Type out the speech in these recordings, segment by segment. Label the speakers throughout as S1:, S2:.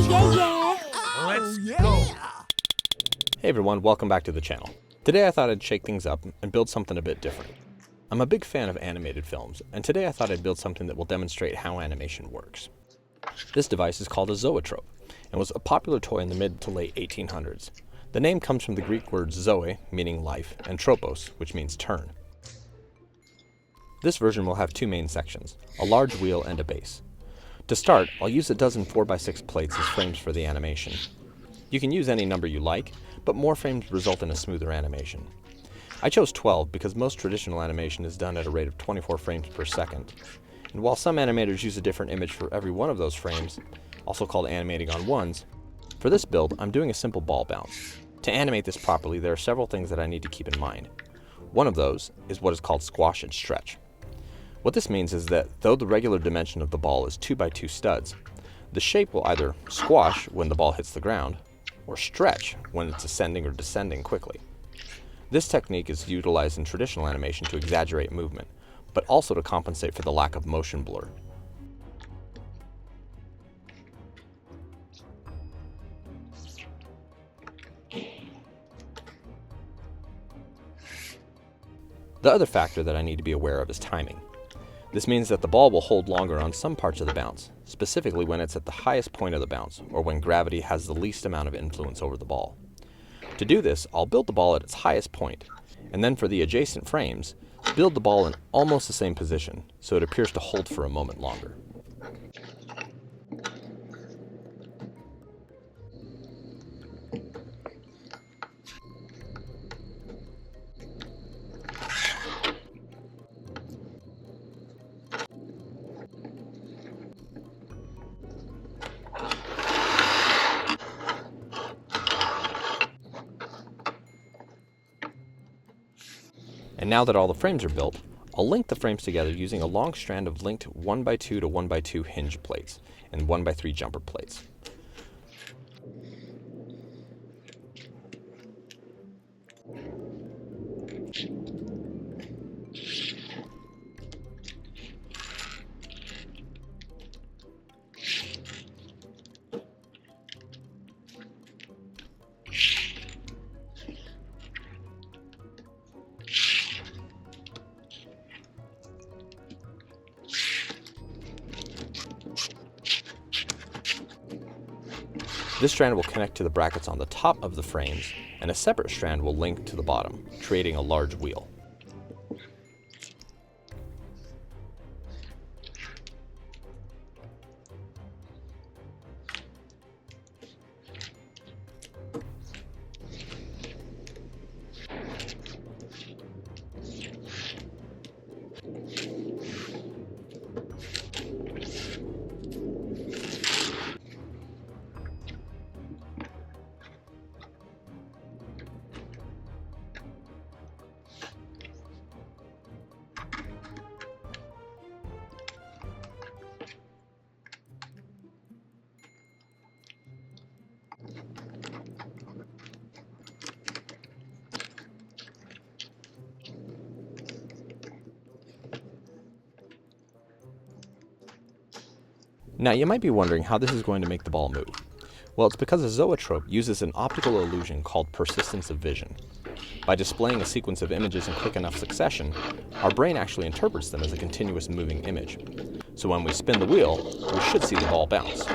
S1: Let's go!
S2: Hey everyone, welcome back to the channel. Today I thought I'd shake things up and build something a bit different. I'm a big fan of animated films, and today I thought I'd build something that will demonstrate how animation works. This device is called a Zoetrope, and was a popular toy in the mid to late 1800s. The name comes from the Greek words zoe, meaning life, and tropos, which means turn. This version will have two main sections, a large wheel and a base. To start, I'll use a dozen 4x6 plates as frames for the animation. You can use any number you like, but more frames result in a smoother animation. I chose 12 because most traditional animation is done at a rate of 24 frames per second. And while some animators use a different image for every one of those frames, also called animating on ones, for this build I'm doing a simple ball bounce. To animate this properly, there are several things that I need to keep in mind. One of those is what is called squash and stretch. What this means is that though the regular dimension of the ball is 2x2 studs, the shape will either squash when the ball hits the ground, or stretch when it's ascending or descending quickly. This technique is utilized in traditional animation to exaggerate movement, but also to compensate for the lack of motion blur. The other factor that I need to be aware of is timing. This means that the ball will hold longer on some parts of the bounce, specifically when it's at the highest point of the bounce, or when gravity has the least amount of influence over the ball. To do this, I'll build the ball at its highest point, and then for the adjacent frames, build the ball in almost the same position, so it appears to hold for a moment longer. And now that all the frames are built, I'll link the frames together using a long strand of linked 1x2 to 1x2 hinge plates and 1x3 jumper plates. This strand will connect to the brackets on the top of the frames, and a separate strand will link to the bottom, creating a large wheel. Now you might be wondering how this is going to make the ball move. Well, it's because a zoetrope uses an optical illusion called persistence of vision. By displaying a sequence of images in quick enough succession, our brain actually interprets them as a continuous moving image. So when we spin the wheel, we should see the ball bounce.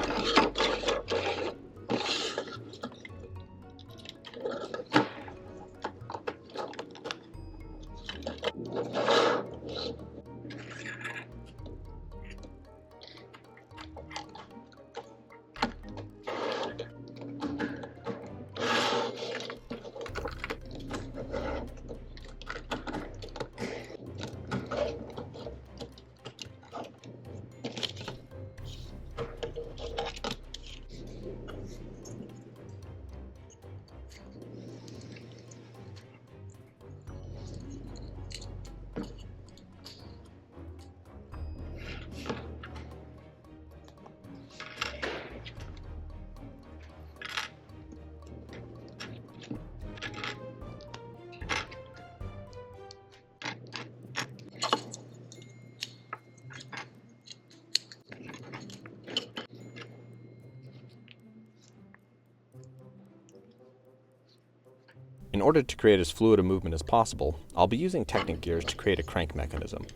S2: In order to create as fluid a movement as possible, I'll be using Technic gears to create a crank mechanism.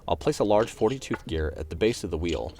S2: I'll place a large 40-tooth gear at the base of the wheel.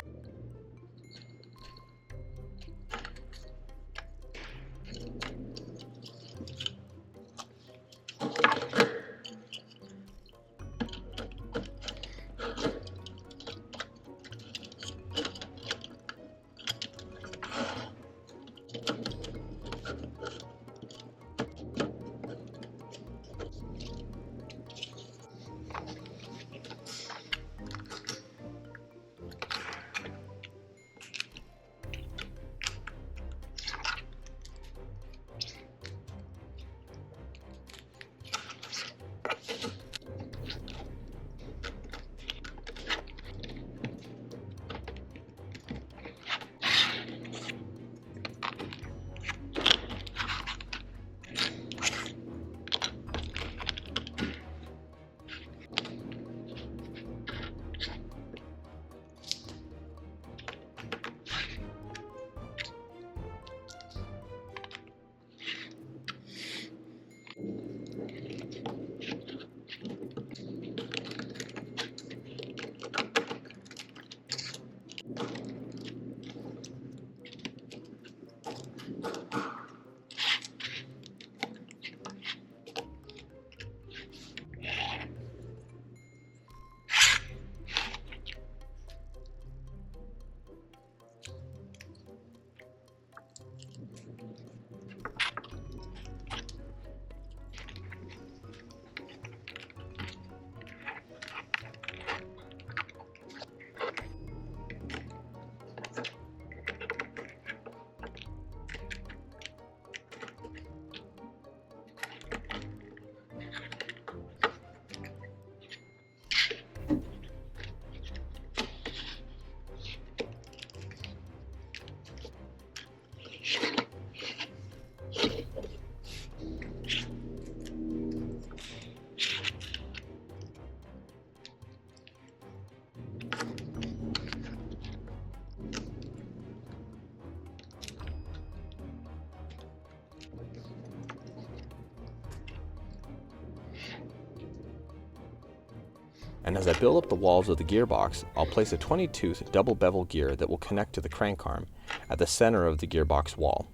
S2: And as I build up the walls of the gearbox, I'll place a 20-tooth double bevel gear that will connect to the crank arm at the center of the gearbox wall,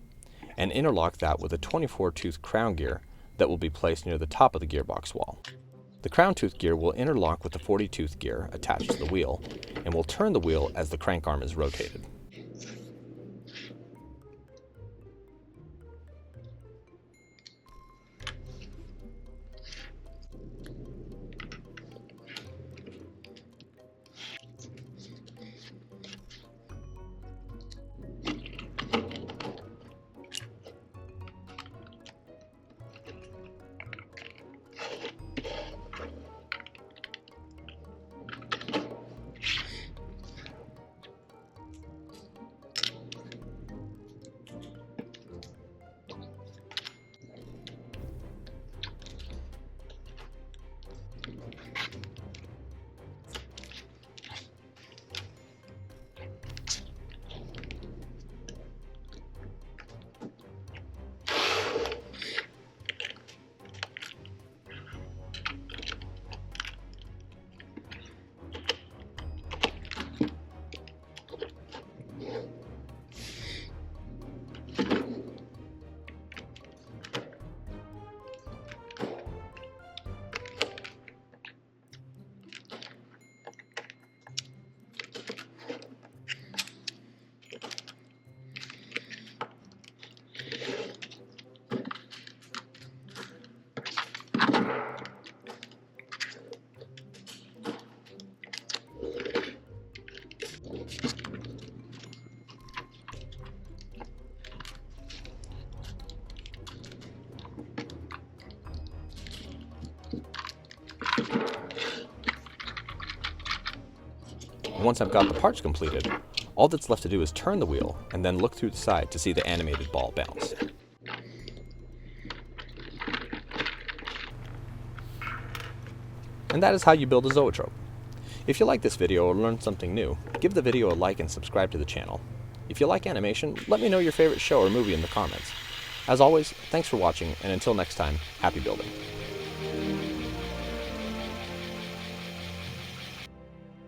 S2: and interlock that with a 24-tooth crown gear that will be placed near the top of the gearbox wall. The crown tooth gear will interlock with the 40-tooth gear attached to the wheel, and will turn the wheel as the crank arm is rotated. And once I've got the parts completed, all that's left to do is turn the wheel and then look through the side to see the animated ball bounce. And that is how you build a zoetrope. If you like this video or learned something new, give the video a like and subscribe to the channel. If you like animation, let me know your favorite show or movie in the comments. As always, thanks for watching, and until next time, happy building.